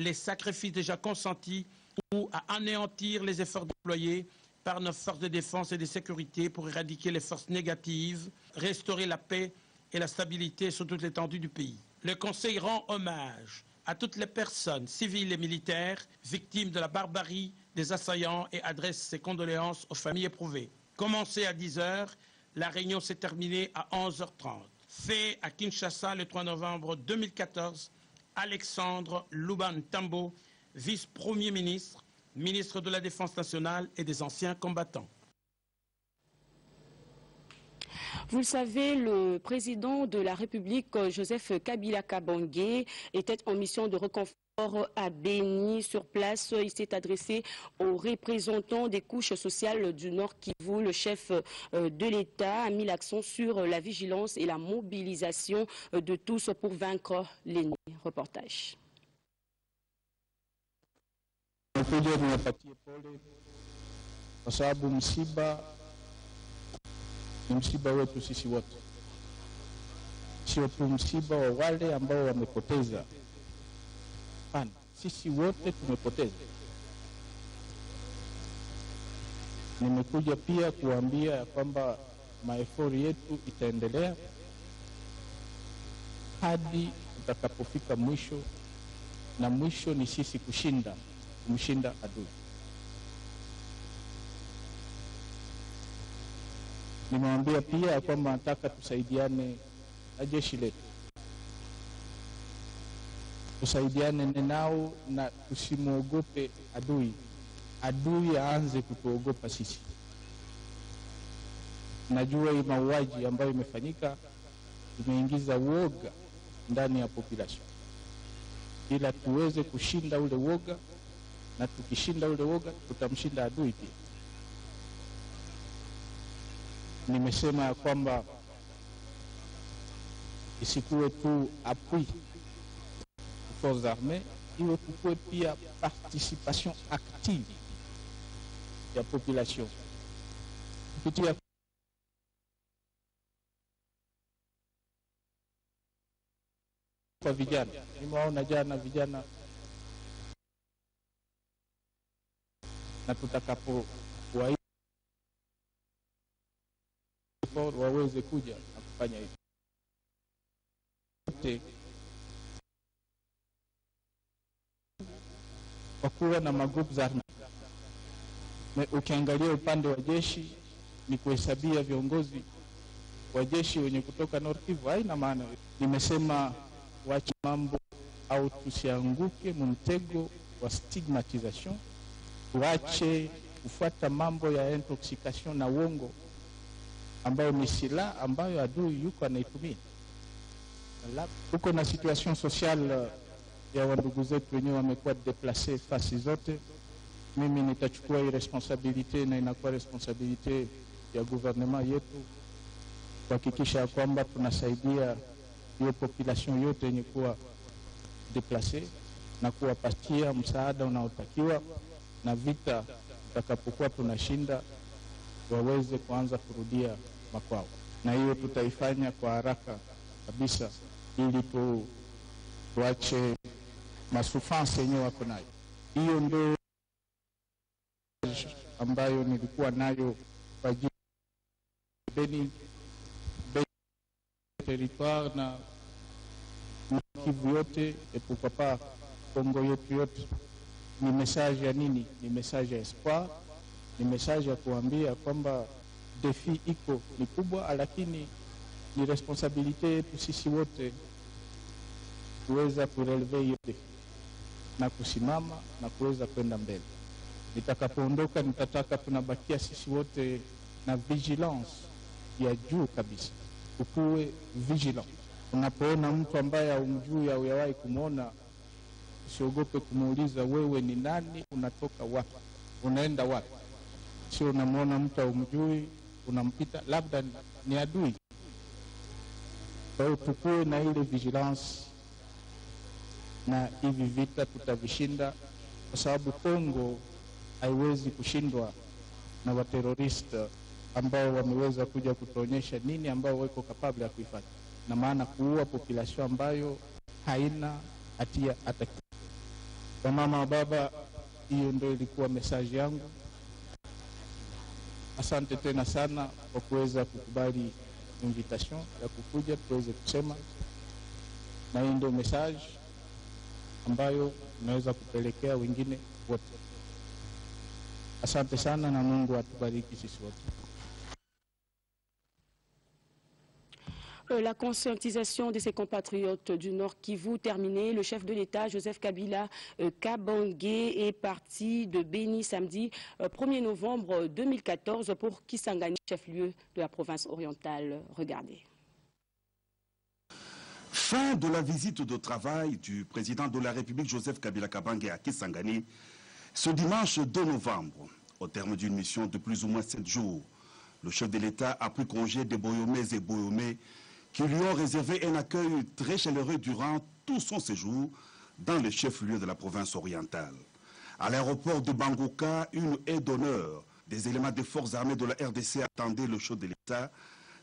les sacrifices déjà consentis ou à anéantir les efforts déployés par nos forces de défense et de sécurité pour éradiquer les forces négatives, restaurer la paix et la stabilité sur toute l'étendue du pays. Le Conseil rend hommage à toutes les personnes civiles et militaires victimes de la barbarie des assaillants et adresse ses condoléances aux familles éprouvées. Commencé à 10h, la réunion s'est terminée à 11h30. Fait à Kinshasa le 3 novembre 2014, Alexandre Louban Tambo, vice-premier ministre, ministre de la Défense nationale et des anciens combattants. Vous le savez, le président de la République, Joseph Kabila Kabange, était en mission de reconfort à Béni. Sur place, il s'est adressé aux représentants des couches sociales du Nord Kivu. Le chef de l'État a mis l'accent sur la vigilance et la mobilisation de tous pour vaincre l'ennemi. Reportage. Ni msiba wetu sisi wote, sio tu msiba wa wale ambao wamepoteza. Hapana, sisi wote tumepoteza. Nimekuja pia kuambia kwamba maefori yetu itaendelea hadi tutakapofika mwisho, na mwisho ni sisi kumshinda adui. Nimewambia pia kwamba nataka tusaidiane na jeshi letu, tusaidiane nao na tusimwogope adui. Adui aanze kutuogopa sisi. Najua hii mauaji ambayo imefanyika imeingiza woga ndani ya population, ila tuweze kushinda ule woga, na tukishinda ule woga tutamshinda adui pia. Nimesema ya kwamba isikuwe tu appui forces armées, iwe kukuwe pia participation active ya population kupitia kwa vijana. Nimewaona jana vijana, na tutakapo waweze kuja na kufanya hivyo. Kwa kuwa na magroup za army. Ukiangalia upande wa jeshi ni kuhesabia viongozi wa jeshi wenye kutoka North Kivu, haina maana. Nimesema wache mambo au tusianguke mtego wa stigmatization, tuache kufuata mambo ya intoxication na uongo ambayo ni silaha ambayo adui yuko anaitumia. Huko na situation sociale ya wandugu zetu wenyewe wamekuwa deplace fasi zote. Mimi nitachukua hii responsabilite, na inakuwa responsabilite ya gouvernement yetu kuhakikisha kwamba tunasaidia hiyo population yote yenye kuwa deplace na kuwapatia msaada unaotakiwa, na vita tutakapokuwa tunashinda waweze kuanza kurudia makwao. Na hiyo tutaifanya kwa haraka kabisa ili tuache masouffrance yenyewe wako nayo. Hiyo ndio ambayo nilikuwa nayo kwa ajili Beni territoire na Kivu yote, et pourquoi pas Kongo yetu yote. Ni message ya nini? Ni message ya espoir, ni message ya kuambia kwamba defi iko ni kubwa, lakini ni responsabilite yetu sisi wote kuweza kureleve hiyo defi na kusimama na kuweza kwenda mbele. Nitakapoondoka nitataka tunabakia sisi wote na vigilance ya juu kabisa. Ukuwe vigilant. Unapoona mtu ambaye humjui au yawahi kumuona, usiogope kumuuliza wewe ni nani, unatoka wapi, unaenda wapi. Sio unamuona mtu humjui unampita, labda ni adui. Kwa hiyo tukuwe na ile vigilance, na hivi vita tutavishinda, kwa sababu Kongo haiwezi kushindwa na waterorista ambao wameweza kuja kutuonyesha nini ambao wako capable ya kuifanya, na maana kuua population ambayo haina hatia hata. Kwa mama wa baba, hiyo ndio ilikuwa message yangu. Asante tena sana kwa kuweza kukubali invitation ya kukuja tuweze kusema, na hii ndio message ambayo naweza kupelekea wengine wote. Asante sana na Mungu atubariki sisi wote. La conscientisation de ses compatriotes du Nord Kivu terminée, le chef de l'État, Joseph Kabila Kabange, est parti de Béni samedi 1er novembre 2014 pour Kisangani, chef-lieu de la province orientale. Regardez. Fin de la visite de travail du président de la République, Joseph Kabila Kabange, à Kisangani, ce dimanche 2 novembre, au terme d'une mission de plus ou moins 7 jours. Le chef de l'État a pris congé des Boyomés et Boyomés qui lui ont réservé un accueil très chaleureux durant tout son séjour dans le chef-lieu de la province orientale. À l'aéroport de Bangoka, une haie d'honneur des éléments des forces armées de la RDC attendait le chef de l'État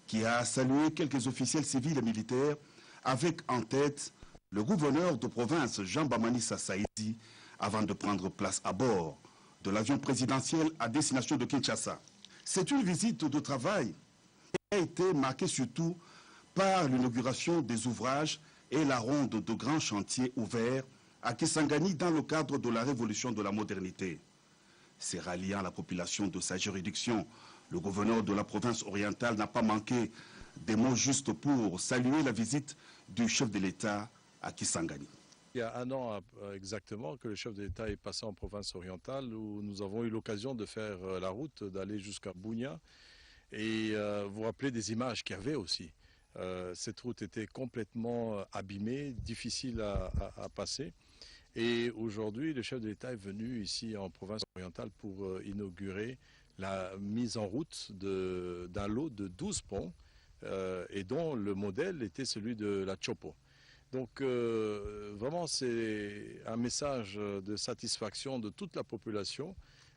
qui a salué quelques officiels civils et militaires avec en tête le gouverneur de province Jean Bamanissa Saïdi avant de prendre place à bord de l'avion présidentiel à destination de Kinshasa. C'est une visite de travail qui a été marquée surtout par l'inauguration des ouvrages et la ronde de grands chantiers ouverts à Kisangani dans le cadre de la révolution de la modernité. C'est ralliant la population de sa juridiction. Le gouverneur de la province orientale n'a pas manqué des mots justes pour saluer la visite du chef de l'État à Kisangani. Il y a un an exactement que le chef de l'État est passé en province orientale où nous avons eu l'occasion de faire la route, d'aller jusqu'à Bunia. Et vous rappelez des images qu'il y avait aussi. Cette route était complètement abîmée, difficile à passer. Et aujourd'hui, le chef de l'État est venu ici en province orientale pour inaugurer la mise en route d'un lot de 12 ponts et dont le modèle était celui de la Chopo. Donc vraiment c'est un message de satisfaction de toute la population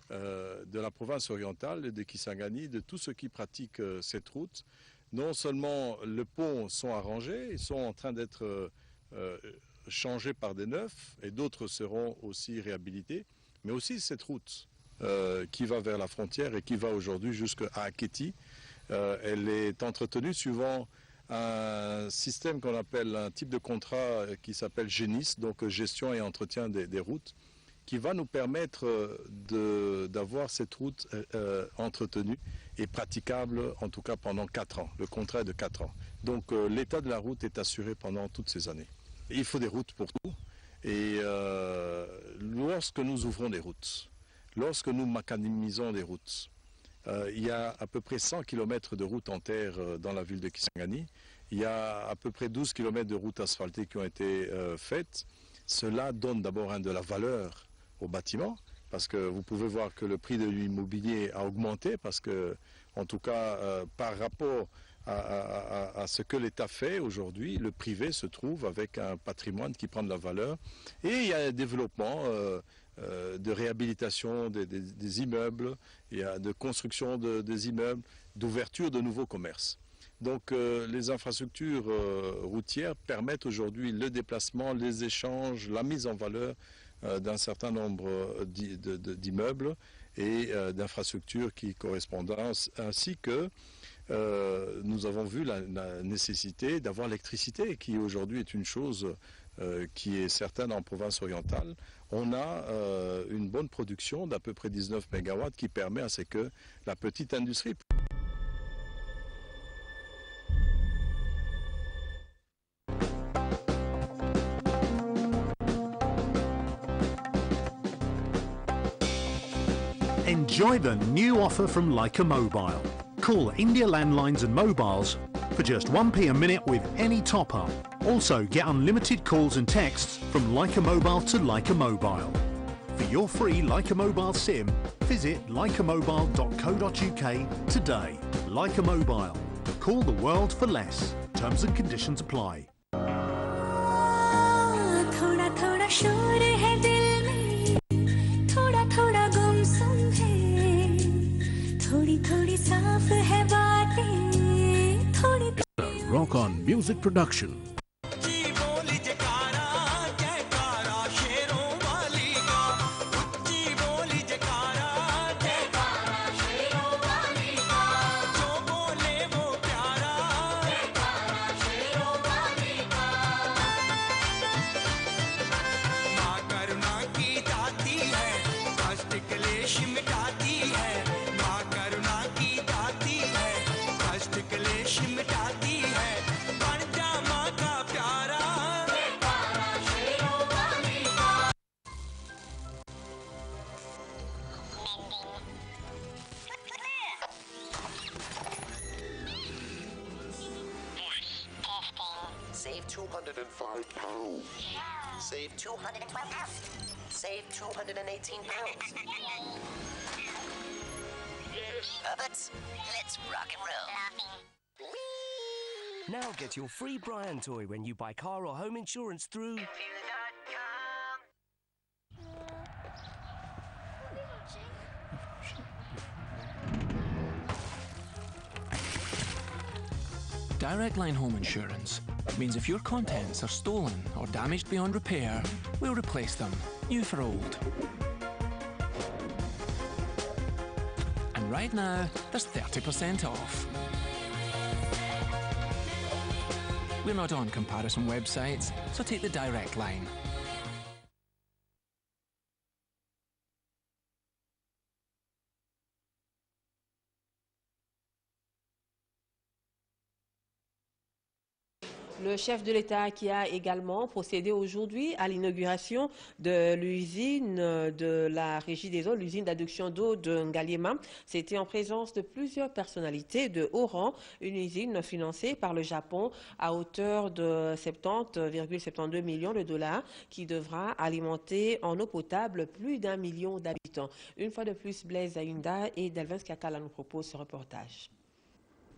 de la province orientale, de Kisangani, de tous ceux qui pratiquent cette route. Non seulement les ponts sont arrangés, ils sont en train d'être changés par des neufs et d'autres seront aussi réhabilités, mais aussi cette route qui va vers la frontière et qui va aujourd'hui jusqu'à Aketi. Elle est entretenue suivant un système qu'on appelle un type de contrat qui s'appelle GENIS, donc gestion et entretien des routes, qui va nous permettre d'avoir cette route entretenue et praticable en tout cas pendant 4 ans. Le contrat est de 4 ans. Donc l'état de la route est assuré pendant toutes ces années. Et il faut des routes pour tout. Et lorsque nous ouvrons des routes, lorsque nous macadamisons des routes, il y a à peu près 100 km de routes en terre dans la ville de Kisangani. Il y a à peu près 12 km de routes asphaltées qui ont été faites. Cela donne d'abord de la valeur au bâtiment, parce que vous pouvez voir que le prix de l'immobilier a augmenté, parce que, en tout cas, par rapport à ce que l'État fait aujourd'hui, le privé se trouve avec un patrimoine qui prend de la valeur. Et il y a un développement de réhabilitation des immeubles, il y a de construction des immeubles, d'ouverture de nouveaux commerces. Donc les infrastructures routières permettent aujourd'hui le déplacement, les échanges, la mise en valeur d'un certain nombre d'immeubles et d'infrastructures qui correspondent, ainsi que nous avons vu la nécessité d'avoir l'électricité, qui aujourd'hui est une chose qui est certaine en province orientale. On a une bonne production d'à peu près 19 MW qui permet à ce que la petite industrie... Enjoy the new offer from Leica Mobile. Call India Landlines and Mobiles for just 1p a minute with any top-up. Also get unlimited calls and texts from Leica Mobile to Leica Mobile. For your free Leica Mobile SIM, visit leicamobile.co.uk today. Leica Mobile. Call the world for less. Terms and conditions apply. Rock On Music Production. £205. Save £212. Save £218. But let's rock and roll. Now get your free Brian toy when you buy car or home insurance through Direct Line Home Insurance means if your contents are stolen or damaged beyond repair, we'll replace them, new for old. And right now, there's 30% off. We're not on comparison websites, so take the Direct Line. Le chef de l'État qui a également procédé aujourd'hui à l'inauguration de l'usine de la Régie des eaux, l'usine d'adduction d'eau de Ngaliema. C'était en présence de plusieurs personnalités de haut rang, une usine financée par le Japon à hauteur de 70,72 millions de dollars qui devra alimenter en eau potable plus d'1 million d'habitants. Une fois de plus, Blaise Aïnda et Delvin Skakala nous proposent ce reportage.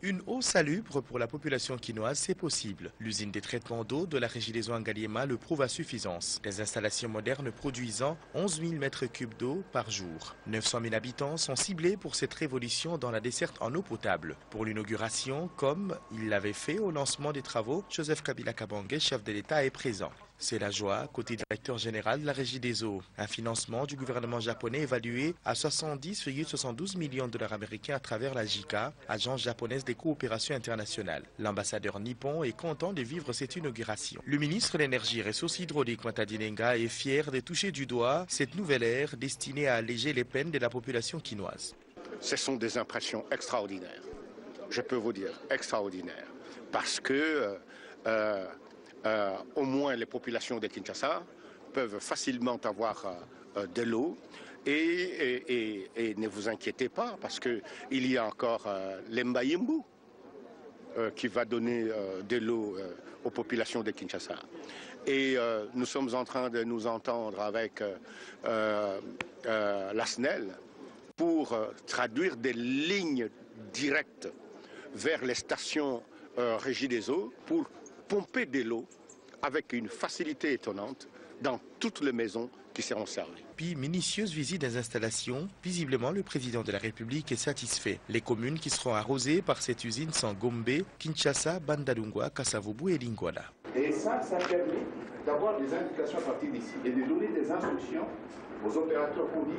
Une eau salubre pour la population quinoise, c'est possible. L'usine des traitements d'eau de la Régie des eaux Ngaliema le prouve à suffisance. Des installations modernes produisant 11 000 mètres cubes d'eau par jour. 900 000 habitants sont ciblés pour cette révolution dans la desserte en eau potable. Pour l'inauguration, comme il l'avait fait au lancement des travaux, Joseph Kabila Kabange, chef de l'État, est présent. C'est la joie, côté directeur général de la Régie des eaux. Un financement du gouvernement japonais évalué à 70,72 millions de dollars américains à travers la JICA, agence japonaise des coopérations internationales. L'ambassadeur nippon est content de vivre cette inauguration. Le ministre de l'Énergie et Ressources hydrauliques Matadinenga est fier de toucher du doigt cette nouvelle ère destinée à alléger les peines de la population quinoise. Ce sont des impressions extraordinaires. Je peux vous dire extraordinaires. Parce que au moins les populations de Kinshasa peuvent facilement avoir de l'eau et ne vous inquiétez pas parce qu'il y a encore l'Embayimbu qui va donner de l'eau aux populations de Kinshasa. Et nous sommes en train de nous entendre avec la SNEL pour traduire des lignes directes vers les stations Régie des eaux pour pomper de l'eau avec une facilité étonnante dans toutes les maisons qui seront servies. Puis, minutieuse visite des installations, visiblement le président de la République est satisfait. Les communes qui seront arrosées par cette usine sont Gombe, Kinshasa, Bandalungwa, Kasavubu et Lingwala. Et ça permet d'avoir des indications à partir d'ici et de donner des instructions aux opérateurs pour dire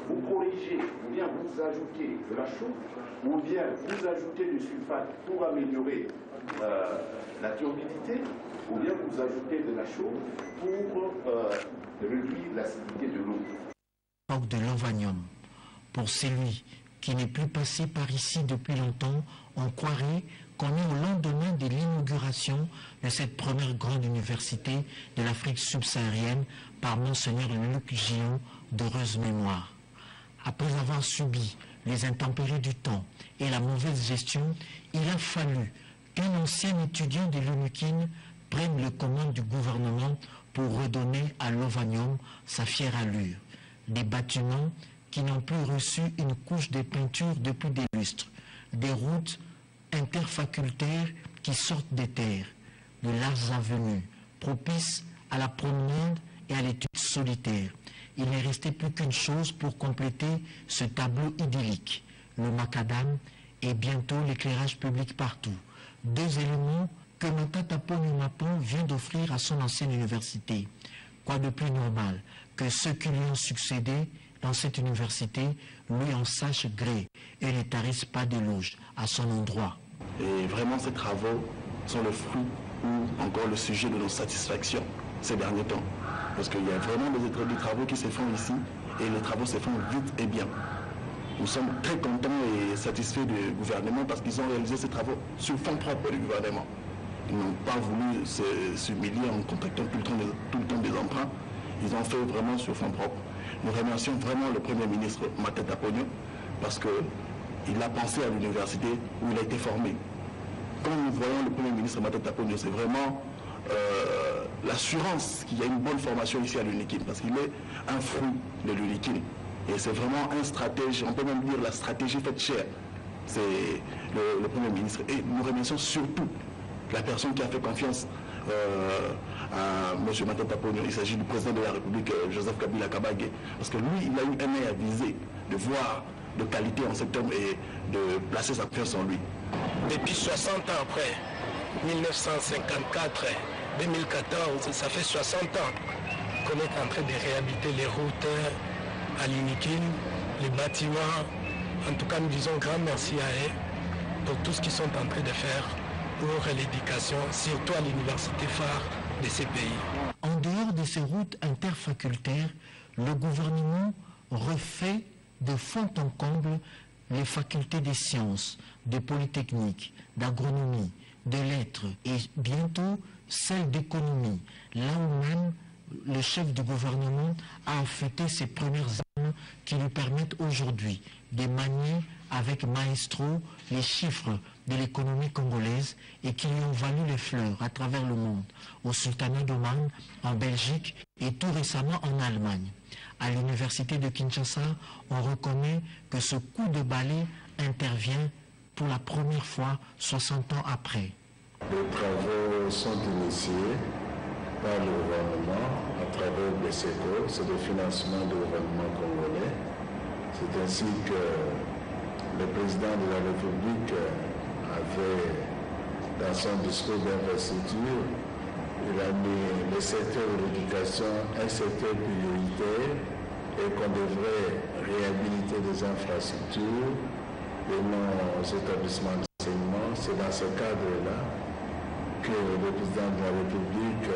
vous corrigez, ou bien vous ajoutez de la chaux, ou bien vous ajoutez du sulfate pour améliorer la turbidité, ou bien vous ajoutez de la chaux pour réduire l'acidité de l'eau. De l'Ovanium. Pour celui qui n'est plus passé par ici depuis longtemps, on croirait qu'on est au lendemain de l'inauguration de cette première grande université de l'Afrique subsaharienne par Monseigneur Luc Gillon, d'heureuse mémoire. Après avoir subi les intempéries du temps et la mauvaise gestion, il a fallu qu'un ancien étudiant de l'UNUKIN prenne le commande du gouvernement pour redonner à l'Ovanium sa fière allure. Des bâtiments qui n'ont plus reçu une couche de peinture depuis des lustres, des routes interfacultaires qui sortent des terres, de larges avenues propices à la promenade et à l'étude solitaire. Il n'est resté plus qu'une chose pour compléter ce tableau idyllique, le macadam et bientôt l'éclairage public partout. Deux éléments que Matata Ponyumapon vient d'offrir à son ancienne université. Quoi de plus normal que ceux qui lui ont succédé dans cette université lui en sachent gré et ne tarissent pas d'éloges à son endroit. Et vraiment, ces travaux sont le fruit ou encore le sujet de nos satisfactions ces derniers temps. Parce qu'il y a vraiment des travaux qui se font ici et les travaux se font vite et bien. Nous sommes très contents et satisfaits du gouvernement parce qu'ils ont réalisé ces travaux sur fonds propres du gouvernement. Ils n'ont pas voulu s'humilier en contractant tout le temps des emprunts. Ils ont fait vraiment sur fonds propres. Nous remercions vraiment le Premier ministre Matata Ponyo parce qu'il a pensé à l'université où il a été formé. Quand nous voyons le Premier ministre Matata Ponyo, c'est vraiment l'assurance qu'il y a une bonne formation ici à l'UNIKIN, parce qu'il est un fruit de l'UNIKIN. Et c'est vraiment un stratège, on peut même dire la stratégie faite chère. C'est le Premier ministre. Et nous remercions surtout la personne qui a fait confiance à M. Matata Ponyo. Il s'agit du président de la République, Joseph Kabila Kabange. Parce que lui, il a eu un œil avisé de voir de qualité en cet homme et de placer sa confiance en lui. Depuis 60 ans après, 1954, 2014, ça fait 60 ans qu'on est en train de réhabiliter les routes à l'UNIKIN, les bâtiments. En tout cas, nous disons grand merci à eux pour tout ce qu'ils sont en train de faire pour l'éducation, surtout à l'université phare de ces pays. En dehors de ces routes interfacultaires, le gouvernement refait de fond en comble les facultés des sciences, de polytechnique, d'agronomie, de lettres et bientôt celle d'économie, là où même le chef du gouvernement a affecté ses premières armes qui lui permettent aujourd'hui de manier avec maestro les chiffres de l'économie congolaise et qui lui ont valu les fleurs à travers le monde, au Sultanat d'Oman, en Belgique et tout récemment en Allemagne. À l'université de Kinshasa, on reconnaît que ce coup de balai intervient pour la première fois 60 ans après. Les travaux sont initiés par le gouvernement à travers BCECO, c'est le financement du gouvernement congolais. C'est ainsi que le président de la République avait, dans son discours d'investiture, il a mis le secteur de l'éducation un secteur prioritaire et qu'on devrait réhabiliter des infrastructures et nos établissements d'enseignement. C'est dans ce cadre-là que le président de la République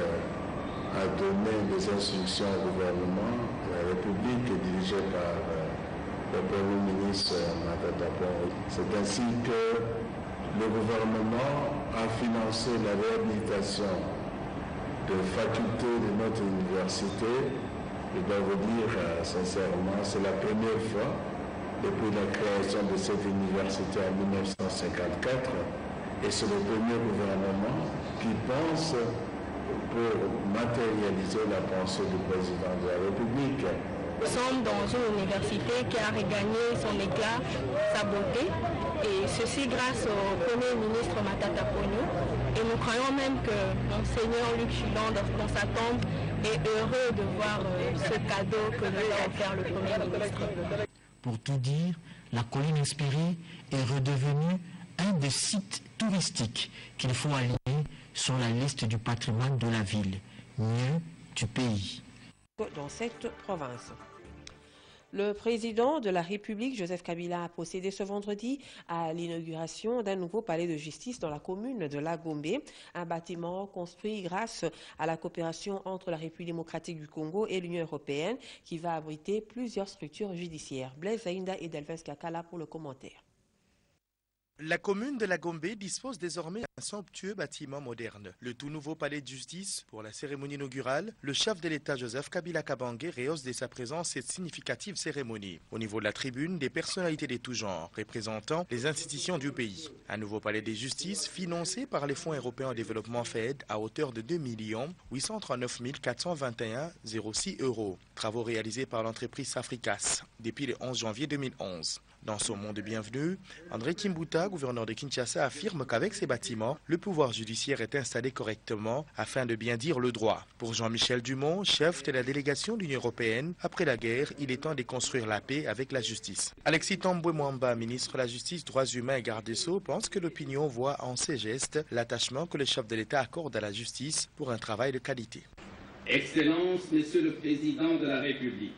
a donné des instructions au gouvernement. La République est dirigée par le Premier ministre Matata Ponyo. C'est ainsi que le gouvernement a financé la réhabilitation de facultés de notre université. Je dois vous dire sincèrement, c'est la première fois depuis la création de cette université en 1954 et c'est le premier gouvernement qui pense pour matérialiser la pensée du président de la République. Nous sommes dans une université qui a regagné son éclat, sa beauté, et ceci grâce au Premier ministre Matata Ponyo. Et nous croyons même que Monseigneur Luc Chilon, dans sa tombe, est heureux de voir ce cadeau que nous a offert le Premier ministre. Pour tout dire, la colline inspirée est redevenue un des sites touristiques qu'il faut aligner sur la liste du patrimoine de la ville, mieux du pays. Dans cette province. Le président de la République, Joseph Kabila, a procédé ce vendredi à l'inauguration d'un nouveau palais de justice dans la commune de La Gombe, un bâtiment construit grâce à la coopération entre la République démocratique du Congo et l'Union européenne qui va abriter plusieurs structures judiciaires. Blaise Zainda et Delphine Kakala pour le commentaire. La commune de La Gombe dispose désormais d'un somptueux bâtiment moderne. Le tout nouveau palais de justice. Pour la cérémonie inaugurale, le chef de l'État Joseph Kabila Kabange rehausse de sa présence cette significative cérémonie. Au niveau de la tribune, des personnalités de tous genres, représentant les institutions du pays. Un nouveau palais de justice financé par les fonds européens au développement FED à hauteur de 2 839 421,06 €. Travaux réalisés par l'entreprise Safricas depuis le 11 janvier 2011. Dans son monde bienvenu, André Kimbuta, gouverneur de Kinshasa, affirme qu'avec ces bâtiments, le pouvoir judiciaire est installé correctement afin de bien dire le droit. Pour Jean-Michel Dumont, chef de la délégation de l'Union européenne, après la guerre, il est temps de construire la paix avec la justice. Alexis Tambwe Mwamba, ministre de la Justice, Droits humains et garde des Sceaux, pense que l'opinion voit en ces gestes l'attachement que le chef de l'État accorde à la justice pour un travail de qualité. Excellence, Monsieur le Président de la République,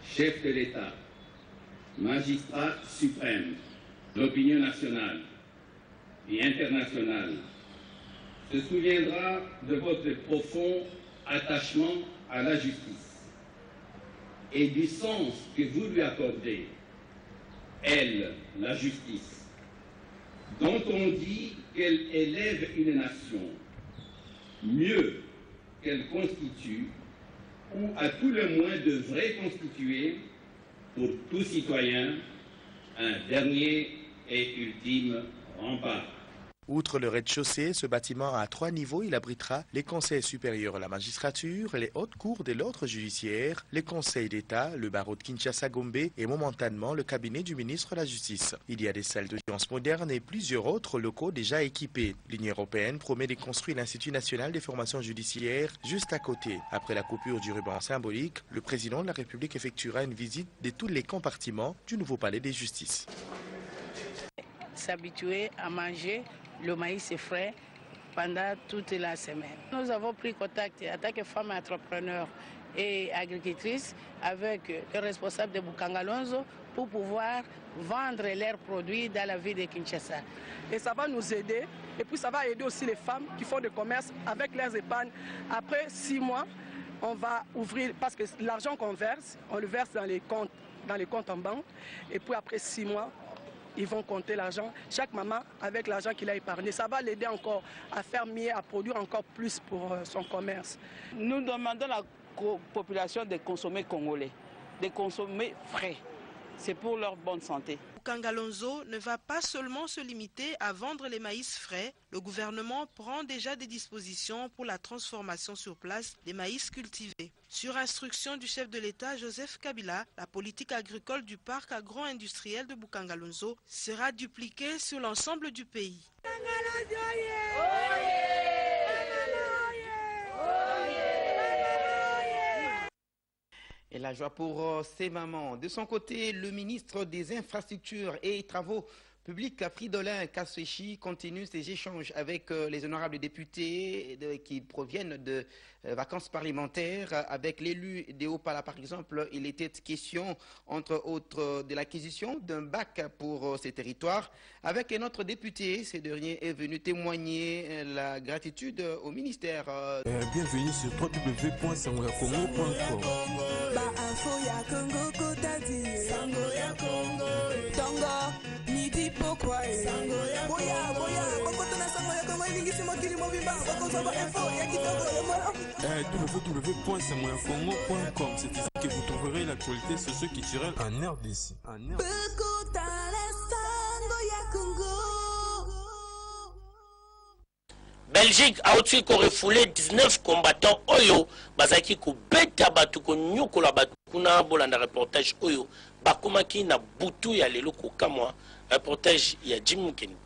chef de l'État, magistrat suprême, l'opinion nationale et internationale se souviendra de votre profond attachement à la justice et du sens que vous lui accordez, elle, la justice, dont on dit qu'elle élève une nation mieux qu'elle constitue ou à tout le moins devrait constituer pour tout citoyen, un dernier et ultime rempart. Outre le rez-de-chaussée, ce bâtiment à 3 niveaux, il abritera les conseils supérieurs à la magistrature, les hautes cours de l'ordre judiciaire, les conseils d'État, le barreau de Kinshasa-Gombe et momentanément le cabinet du ministre de la Justice. Il y a des salles d'audience modernes et plusieurs autres locaux déjà équipés. L'Union européenne promet de construire l'Institut national des formations judiciaires juste à côté. Après la coupure du ruban symbolique, le président de la République effectuera une visite de tous les compartiments du nouveau palais de justice. S'habituer à manger le maïs frais pendant toute la semaine. Nous avons pris contact en tant que femmes entrepreneurs et agricultrices avec les responsables de Bukangalonzo pour pouvoir vendre leurs produits dans la ville de Kinshasa. Et ça va nous aider et puis ça va aider aussi les femmes qui font du commerce avec leurs épargnes. Après 6 mois, on va ouvrir, parce que l'argent qu'on verse, on le verse dans les comptes en banque et puis après 6 mois, ils vont compter l'argent, chaque maman avec l'argent qu'il a épargné. Ça va l'aider encore à faire mieux, à produire encore plus pour son commerce. Nous demandons à la population de consommer congolais, de consommer frais. C'est pour leur bonne santé. Bukangalonzo ne va pas seulement se limiter à vendre les maïs frais. Le gouvernement prend déjà des dispositions pour la transformation sur place des maïs cultivés. Sur instruction du chef de l'État, Joseph Kabila, la politique agricole du parc agro-industriel de Bukangalonzo sera dupliquée sur l'ensemble du pays. Et la joie pour ces mamans. De son côté, le ministre des Infrastructures et Travaux publics, Fridolin Kassechi, continue ses échanges avec les honorables députés qui proviennent de vacances parlementaires. Avec l'élu des Hauts-Pala, par exemple, il était question, entre autres, de l'acquisition d'un bac pour ces territoires. Avec un autre député, ce dernier est venu témoigner la gratitude au ministère. Bienvenue sur www.sangoyakongo.com. www.sangoyakongo.com. C'est ici que vous trouverez l'actualité socio-culturelle en RDC. Belgique a aussi refoulé 19 combattants Oyo, Bazaki Kubeta Batuko Nyukola Batukuna, Bolanda reportage Oyo, Bakumaki na Butu ya Lelo Kokamwa, reportage ya Jim Mukeni.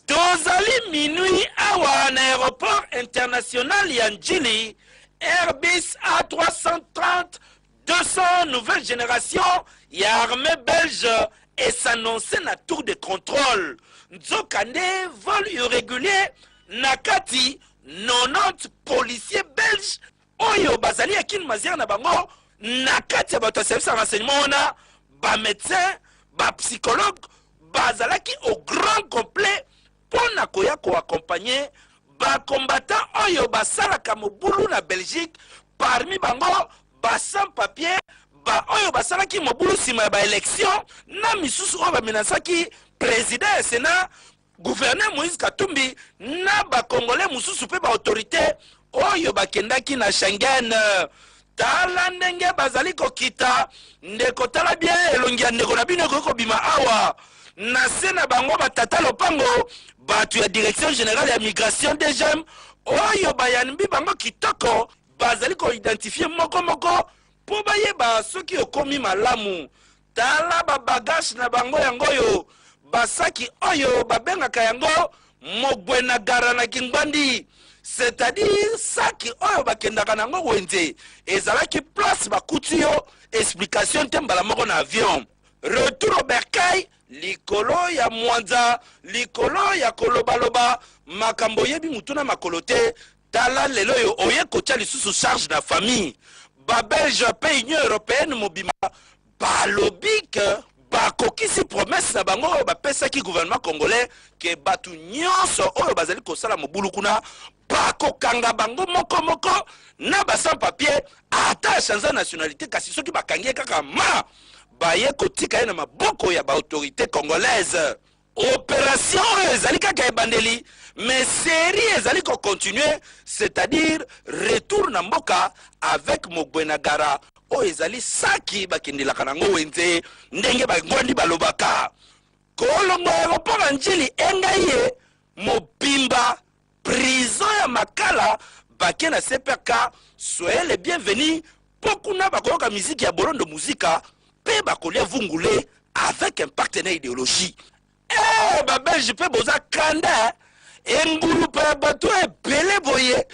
Tozali minuit awa na aéroport international Yanjili, Airbus A330 200 nouvelle génération ya armée belge et s'annoncer na tour de contrôle. Nzokande vol irrégulier nakati 90 policiers belges oyo bazali ya kin mazir na bango nakati ya bato service de renseignement na ba médecin ba psychologue bazalaki au grand complet pona koya ko accompagner ba combattant oyo basalaka mobulu na Belgique, parmi bango ba sans papier ba oyo basalaki mobulu sima ba élection na misusu oyo bamenasaki président et sénat gouverneur Moïse Katumbi na ba congolais mususu pe ba autorité oyo bakendaki na Schengen. Tala ndenge bazali kokita ndeko tala bien elongi ya ndeko na bino kokobima awa na sena bango batata lopango batu ya direction générale ya migration DGM oyo bayanbi bango kitoko bazali ko identifier moko moko po bayeba soki okomi malamu. Tala ba bagage na bango yango yo basaki oyo babengaka yango mogwena gara na kingbandi, c'est-à-dire saki oyo bakendaka nango wenze ezalaki place bakuti yo explication tembala moko na avion. Retour au bercail likolo ya mwanza likolo ya kolobaloba makambo yebi mutuna makolote. Tala lelo yo oye kotia lisusu charge na famille ba belge pe union européenne mobima balobike bakokisi promesse na bango bapesaki gouvernement congolais ke batu nyonso oyo bazali kosala mobulu kuna bakokanga bango moko moko na ba sans papier ata chanza nationalité kasi soki bakangi kaka ma baye kotika na maboko ya ba autorité congolaise. opération ezali kaka ebandeli mais série ezali ko continuer, c'est-à-dire retour na mboka avec Mokwenagara o ezali saki bakindelaka nango wenze ndenge bangondi balobaka kolongo aéroport Njili engaye mobimba prison ya Makala bake na CPK. Soyez les bienvenus pokuna bakoyoka musique ya Borondo Muzika pe bakolia vungule avec un partenaire idéologie. Eh babelge pe boza kanda engulu pa bato ebele boye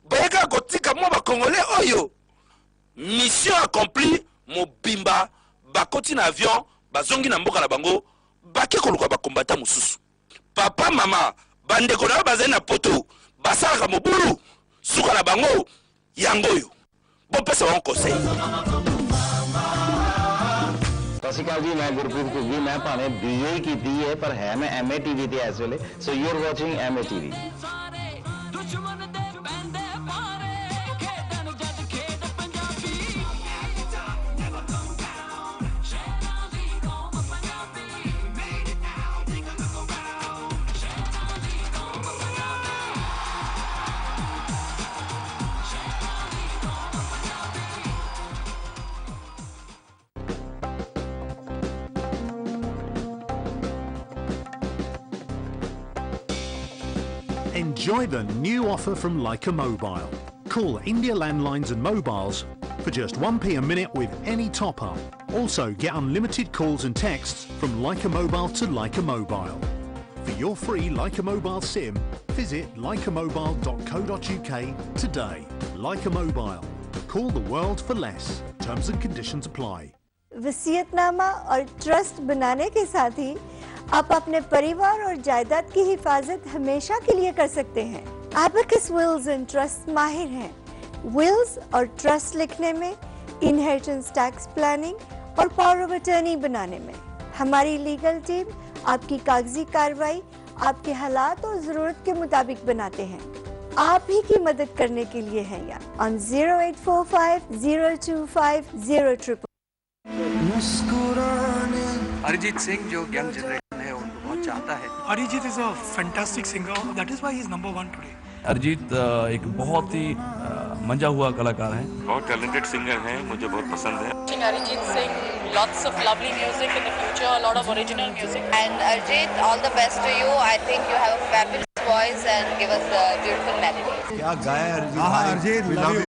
bayeka kotika mo bakongolais oyo mission accomplie. Mobimba bakoti na avion bazongi na mboka na bango bake koluka bakombata mususu. Papa mama bandeko na bazali na poto basalaka mobulu suka na bango yangoyo bon pesa wan conseil. सत जी मैं गुरप्रीत घुग्गी मैं भावे BA की है पर है मैं MA TV ते इस वेले so you are watching MA TV। Enjoy the new offer from Leica Mobile. Call India Landlines and Mobiles for just 1p a minute with any top-up. Also get unlimited calls and texts from Leica Mobile to Leica Mobile. For your free Leica Mobile SIM, visit leicamobile.co.uk today. Leica Mobile. Call the world for less. Terms and conditions apply. वसीयतनामा और ट्रस्ट बनाने के साथ ही आप अपने परिवार और जायदाद की हिफाजत हमेशा के लिए कर सकते हैं। Abacus Wills and Trust माहिर हैं। विल्स और ट्रस्ट लिखने में, इनहेरिटेंस टैक्स प्लानिंग और पावर ऑफ अटर्नी बनाने में। हमारी लीगल टीम आपकी कागजी कार्रवाई आपके हालात और जरूरत के मुताबिक बनाते हैं। आप ही की मदद करने के लिए है यहाँ on 0845 025 000। अरिजीत सिंह जो यंग जनरेशन है उनको बहुत चाहता है। Arijit is a fantastic singer, that is why he is number 1 टुडे। अरिजीत एक बहुत ही मंजा हुआ कलाकार है, बहुत टैलेंटेड सिंगर हैं, मुझे बहुत पसंद है। Arijit Singh, lots of lovely music in the future, a lot of original music. And Arijit, all the best to you. I think you have a fabulous voice and give us beautiful melodies. क्या गाया अरिजीत? हाँ Arijit, love you.